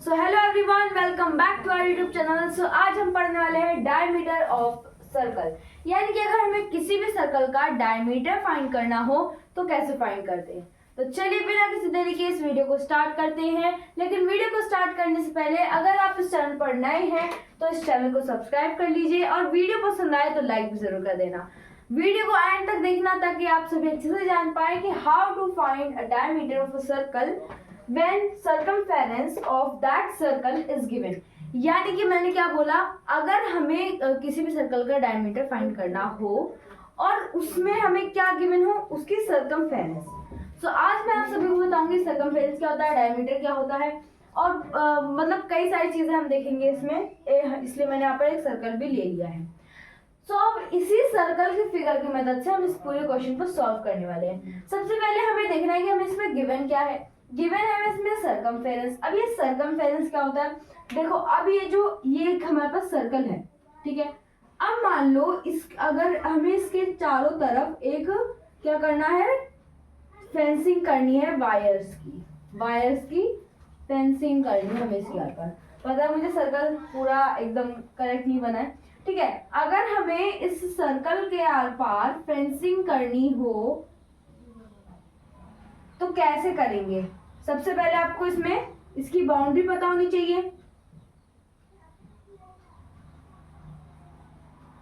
So hello everyone, welcome back to our YouTube channel. So आज हम पढ़ने वाले हैं डायमीटर ऑफ सर्कल, यानी कि अगर हमें किसी भी सर्कल का डायमीटर फाइंड करना हो तो कैसे फाइंड करते हैं। तो चलिए बिना किसी देरी के इस वीडियो को स्टार्ट करते हैं। लेकिन वीडियो को स्टार्ट करने से पहले अगर आप इस चैनल पर नए हैं तो इस चैनल को सब्सक्राइब कर लीजिए और वीडियो पसंद आए तो लाइक भी जरूर कर देना। वीडियो को एंड तक देखना ताकि आप सभी अच्छे से जान पाए कि how to find a diameter of a circle when circumference of that circle is given। यानी कि मैंने क्या बोला, अगर हमें किसी भी सर्कल का डायमीटर फाइंड करना हो और उसमें हमें क्या गिवन हो, उसकी सर्कमफेरेंस। सो आज मैं आप सभी को बताऊंगी सर्कमफेरेंस क्या होता है, डायमीटर क्या होता है और मतलब कई सारी चीजें हम देखेंगे इसमें, इसलिए मैंने यहाँ पर एक सर्कल भी ले लिया है। सो अब इसी सर्कल के फिगर की मदद से हम इस पूरे क्वेश्चन को सॉल्व करने वाले हैं। सबसे पहले हमें देखना है कि हमें इसमें गिवन क्या है। गिवन है इसमें सर्कमफेरेंस। अब ये सर्कमफेरेंस क्या होता है, देखो अब ये हमारे पास सर्कल है, ठीक है। अब मान लो अगर हमें इसके चारों तरफ एक क्या करना है, फेंसिंग करनी है, वायर्स की फेंसिंग करनी है हमें इसके आर पार। पता है मुझे सर्कल पूरा एकदम करेक्ट नहीं बना है, ठीक है। अगर हमें इस सर्कल के आर पार फेंसिंग करनी हो तो कैसे करेंगे। सबसे पहले आपको इसमें इसकी बाउंड्री पता होनी चाहिए।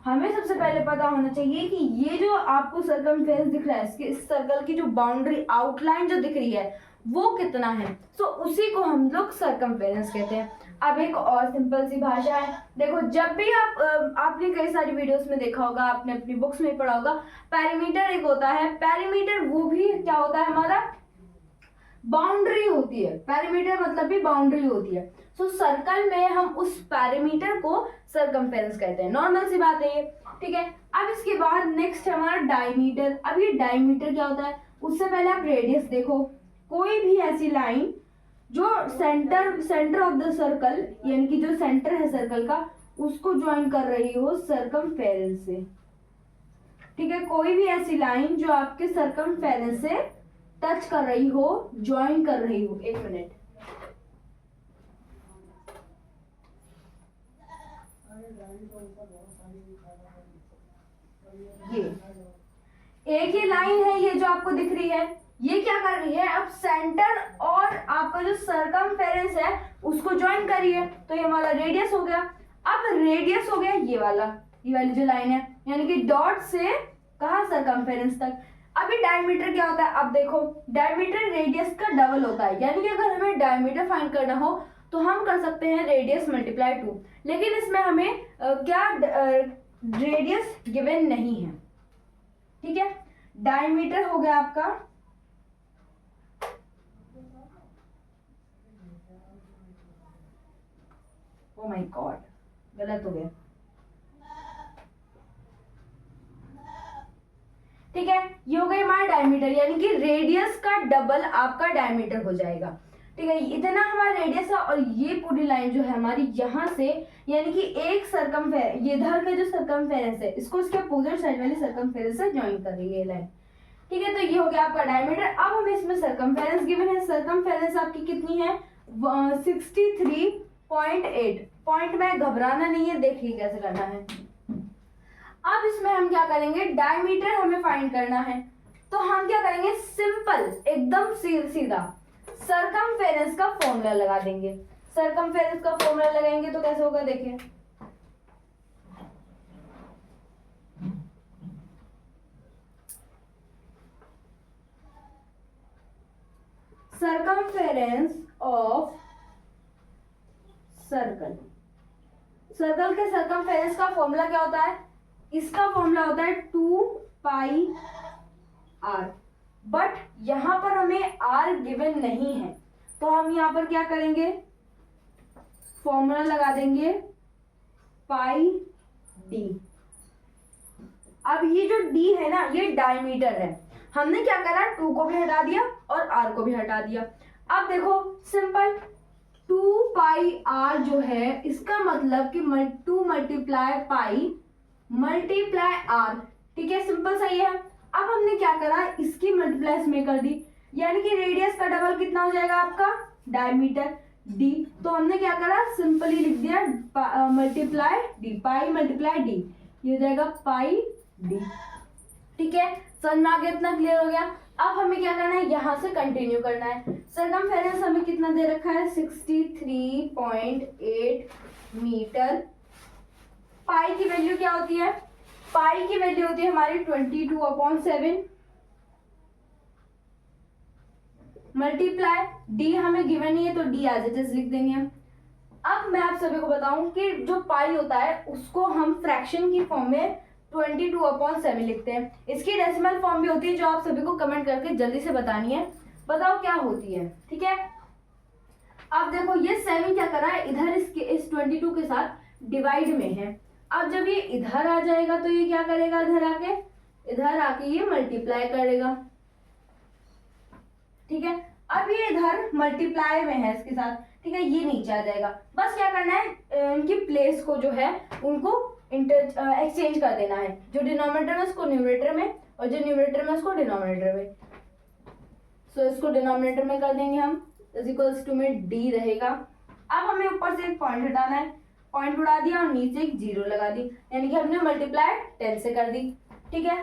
हमें सबसे पहले पता होना चाहिए कि ये जो आपको सर्कमफेरेंस दिख रहा है, इसके इस सर्कल की जो बाउंड्री आउटलाइन जो दिख रही है वो कितना है। सो उसी को हम लोग सर्कमफेरेंस कहते हैं। अब एक और सिंपल सी भाषा है, देखो जब भी आपने कई सारी वीडियोस में देखा होगा, आपने अपनी बुक्स में पढ़ा होगा, पेरीमीटर एक होता है। पेरीमीटर वो भी क्या होता है, हमारा बाउंड्री होती है। पेरीमीटर मतलब भी बाउंड्री होती है। सो सर्कल में हम उस पेरीमीटर को सर्कमफेरेंस कहते हैं। नॉर्मल सी बात है ये, ठीक है। अब इसके बाद नेक्स्ट है हमारा डायमीटर। अब ये डायमीटर क्या होता है, उससे पहले आप रेडियस देखो। कोई भी ऐसी लाइन जो सेंटर ऑफ द सर्कल, यानी कि जो सेंटर है सर्कल का, उसको ज्वाइन कर रही हो सर्कमफेरेंस से, ठीक है। कोई भी ऐसी लाइन जो आपके सर्कमफेरेंस से टच कर रही हो, ज्वाइन कर रही हो। एक मिनट, ये एक ही लाइन है, ये जो आपको दिख रही है, ये क्या कर रही है, अब सेंटर और आपका जो सर्कमफेरेंस है उसको ज्वाइन कर रही है। तो ये हमारा रेडियस हो गया। अब रेडियस हो गया ये वाली जो लाइन है, यानी कि डॉट से कहा, सर्कमफेरेंस तक। अभी डायमीटर क्या होता है, अब देखो डायमीटर रेडियस का डबल होता है, यानी कि अगर हमें डायमीटर फाइंड करना हो तो हम कर सकते हैं रेडियस मल्टीप्लाई 2। लेकिन इसमें हमें रेडियस गिवन नहीं है, ठीक है। डायमीटर हो गया आपका ओ माय गॉड, गलत हो गया, ठीक है। ये हो गया हमारा डायमीटर, यानी कि रेडियस का डबल आपका डायमीटर हो जाएगा, ठीक है। इतना हमारा रेडियस है और ये पूरी लाइन जो है हमारी यहाँ से, यानी कि एक सर्कमफेरेंस, ये इधर का जो सर्कमफेरेंस है इसको इसके अपोजिट साइड वाली सर्कमफेरेंस से ज्वाइन कर रही है लाइन, ठीक है। तो ये हो गया आपका डायमीटर। अब हमें इसमें सर्कमफेरेंस गिवन है। सर्कमफेरेंस आपकी कितनी है, 63.8। पॉइंट में घबराना नहीं है, देखिए कैसे करना है। अब इसमें हम क्या करेंगे, डायमीटर हमें फाइंड करना है, तो हम क्या करेंगे, सिंपल एकदम सीधा सर्कमफेरेंस का फॉर्मूला लगा देंगे। सर्कमफेरेंस का फॉर्मूला लगाएंगे तो कैसे होगा, देखिए सर्कमफेरेंस ऑफ सर्कल के सर्कमफेरेंस का फॉर्मूला क्या होता है, इसका फॉर्मूला होता है 2πr। बट यहां पर हमें r गिवन नहीं है, तो हम यहां पर क्या करेंगे, फॉर्मूला लगा देंगे पाई d। अब ये जो d है ना, ये डायमीटर है। हमने क्या करा, 2 को भी हटा दिया और r को भी हटा दिया। अब देखो सिंपल 2πr जो है, इसका मतलब कि 2 मल्टीप्लाई पाई मल्टीप्लाई r, ठीक है। सिंपल सा ये है। अब हमने क्या करा, इसकी मल्टीप्लाई इसमें कर दी, यानी कि रेडियस का डबल कितना हो जाएगा आपका, डायमीटर। डी, तो हमने क्या करा, सिंपली लिख दिया मल्टीप्लाई डी, पाई मल्टीप्लाई डी, ये हो जाएगा पाई डी। ठीक है, समझ में आ गया, इतना क्लियर हो गया। अब हमें क्या करना है, यहाँ से कंटिन्यू करना है। सरकमफेरेंस हमें कितना दे रखा है, 63.8 मीटर। पाई की वैल्यू क्या होती है, पाई की वैल्यू होती है हमारी 22/7 मल्टीप्लाई डी, हमें गिवन नहीं है तो डी एज इट इज लिख देंगे हम। अब मैं आप सभी को बताऊं कि जो पाई होता है उसको हम फ्रैक्शन की फॉर्म में 22/7 लिखते हैं। इसकी डेसिमल फॉर्म भी होती है जो आप सभी को कमेंट करके जल्दी से बतानी है, बताओ क्या होती है। ठीक है, अब देखो ये 7 क्या कर रहा है, इधर इस 22 के साथ डिवाइड में है। अब जब ये इधर आ जाएगा तो ये क्या करेगा, इधर आके ये मल्टीप्लाई करेगा। ठीक है, अब ये इधर मल्टीप्लाई में है इसके साथ। ठीक है, ये नीचे आ जाएगा। बस क्या करना है, इनकी प्लेस को जो है उनको एक्सचेंज कर देना है, जो डिनोमिनेटर में उसको न्यूमरेटर में और जो न्यूमरेटर में उसको डिनोमिनेटर में। सो इसको डिनोमिनेटर में कर देंगे हम, इज इक्वल्स टू में डी रहेगा। अब हमें ऊपर से एक पॉइंट हटाना है, पॉइंट उड़ा दिया और नीचे एक 0 लगा दी, यानी कि हमने मल्टीप्लाई 10 से कर दी। ठीक है,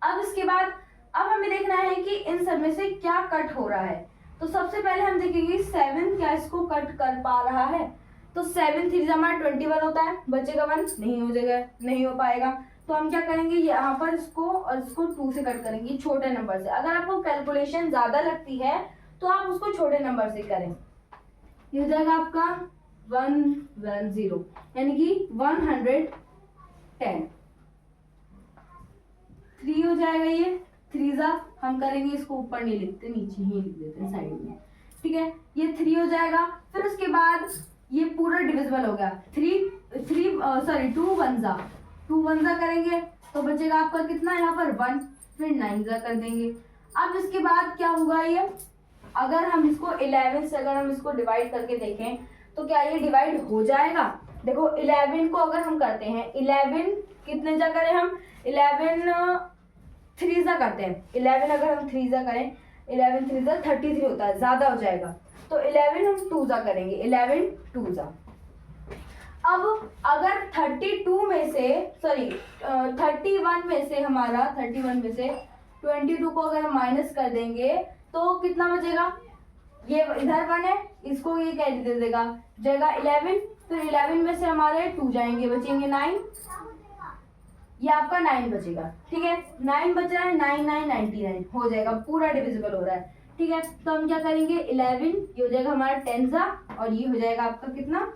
अब इसके बाद अब हमें देखना है कि इन सब में से क्या कट हो रहा है। तो सबसे पहले हम देखेंगे 7 क्या इसको कट कर पा रहा है। तो 7 3 हमारा 21 होता है, बचेगा 1, नहीं हो जाएगा, नहीं हो पाएगा। तो हम क्या करेंगे, यहाँ पर इसको और इसको 2 से कट करेंगे, छोटे नंबर से। अगर आपको कैलकुलेशन ज्यादा लगती है तो आप उसको छोटे नंबर से करें। ये हो जाएगा आपका 110, यानी कि 110। 3 हो जाएगा, ये 3 हम करेंगे, इसको ऊपर नहीं लिखते, नीचे ही लिख देते हैं साइड में। ठीक है, ये 3 हो जाएगा। फिर उसके बाद ये पूरा डिविजिबल हो गया, 2 1 करेंगे तो बचेगा आपका कितना, यहाँ पर 1, फिर 9 कर देंगे। अब इसके बाद क्या होगा, ये अगर हम इसको 11 से अगर हम इसको डिवाइड करके देखें तो क्या ये डिवाइड हो जाएगा। देखो 11 को अगर हम करते हैं, 11 कितने जा करें हम, 11 3 करते हैं। 11 अगर हम 3 करें, 11 3 33 होता है, ज्यादा हो जाएगा। तो 11 हम 2 करेंगे, 11 2। अब अगर 31 में से 22 को अगर हम माइनस कर देंगे तो कितना बचेगा, ये इधर 1 है, इसको ये कैरी दे देगा, जाएगा 11। फिर 11 में से हमारे 2 जाएंगे, बचेंगे 9, ये आपका 9 बचेगा। ठीक है, 9 बच रहा है, 9 9 99 हो जाएगा, पूरा डिविजिबल हो रहा है। ठीक है, तो हम क्या करेंगे, 11 ये हो जाएगा हमारा 10 और ये हो जाएगा आपका कितना,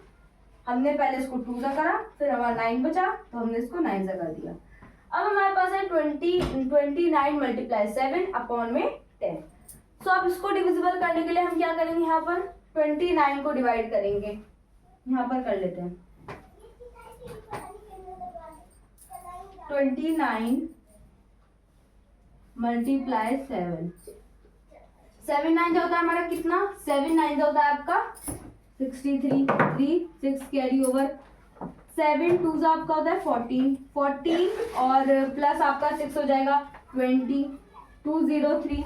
हमने पहले इसको 2 करा, फिर हमारा 9 बचा तो हमने इसको 9 कर दिया। अब हमारे पास है 29 मल्टीप्लाई 7/10। सो अब इसको डिविजिबल करने के लिए हम क्या करेंगे, यहाँ पर 29 को डिवाइड करेंगे, यहाँ पर कर लेते हैं 29 मल्टीप्लाई 7। 7 9 होता है हमारा कितना, 7 9 होता है आपका 63, 3 6 कैरी ओवर, 7 2 आपका होता है 14 और प्लस आपका 6 हो जाएगा 20, 203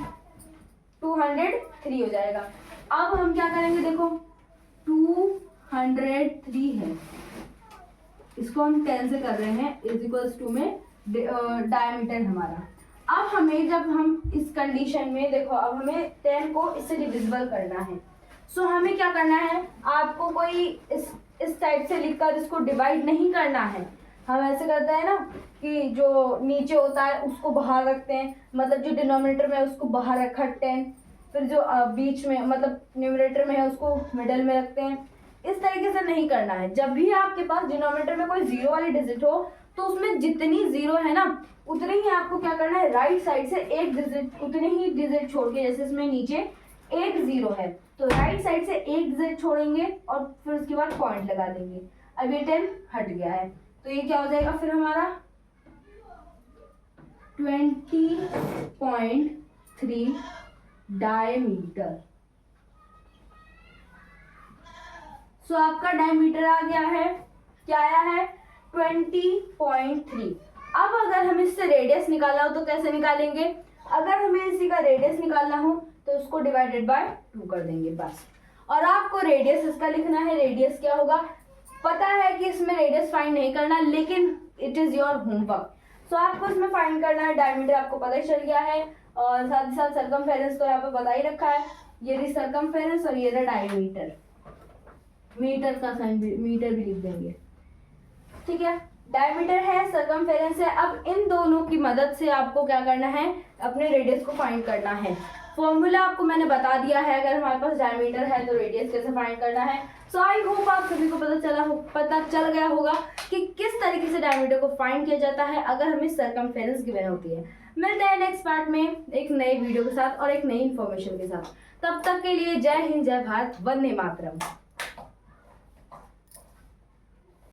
203 हो जाएगा। अब हम क्या करेंगे, देखो 203 है, इसको हम 10 से कर रहे हैं, इज इक्वल्स टू में डायमीटर हमारा। अब हमें जब हम इस कंडीशन में देखो, अब हमें 10 को इससे डिविजिबल करना है। सो हमें क्या करना है, आपको कोई इस टाइप से लिखकर इसको डिवाइड नहीं करना है। हम ऐसे करते हैं ना कि जो नीचे होता है उसको बाहर रखते हैं, मतलब जो डिनोमिनेटर में है उसको बाहर रखा 10, फिर जो बीच में मतलब न्यूमरेटर में है उसको मिडल में रखते हैं। इस तरीके से नहीं करना है। जब भी आपके पास डिनोमिनेटर में कोई 0 वाली डिजिट हो तो उसमें जितनी 0 है ना उतने ही आपको क्या करना है, राइट साइड से एक डिजिट, उतने ही डिजिट छोड़ के, जैसे इसमें नीचे एक 0 है तो राइट साइड से एक डिजिट छोड़ेंगे और फिर उसके बाद पॉइंट लगा देंगे। अब ये 10 हट गया है तो ये क्या हो जाएगा फिर हमारा 20.3 डायमीटर। सो आपका डायमीटर आ गया है, क्या आया है 20.3। अब अगर हमें इससे रेडियस निकालना हो तो कैसे निकालेंगे, अगर हमें इसी का रेडियस निकालना हो तो उसको डिवाइडेड बाय 2 कर देंगे बस। और आपको रेडियस इसका लिखना है। रेडियस क्या होगा, पता है कि इसमें रेडियस फाइंड नहीं करना, लेकिन इट इज योर होमवर्क। सो आपको इसमें फाइंड करना है। डायमीटर आपको पता ही चल गया है, और साथ ही साथ सर्कमफेरेंस तो यहाँ पे बता ही रखा है। ये रही सर्कमफेरेंस और ये रहा डायमीटर। मीटर का साइन भी, मीटर भी लिख देंगे, ठीक है। डायमीटर है, सर्कमफेरेंस है। अब इन दोनों की मदद से आपको क्या करना है, अपने रेडियस को फाइंड करना है। फॉर्मूला आपको मैंने बता दिया है, अगर हमारे पास डायमीटर है तो रेडियस कैसे फाइंड करना है। सो आई होप आप सभी को पता चल गया होगा कि किस तरीके से डायमीटर को फाइंड किया जाता है अगर हमें सर्कमफेरेंस गिवन होती है। मिलते हैं नेक्स्ट पार्ट में एक नए वीडियो के साथ और एक नई इन्फॉर्मेशन के साथ। तब तक के लिए जय हिंद, जय भारत, वंदे मातरम।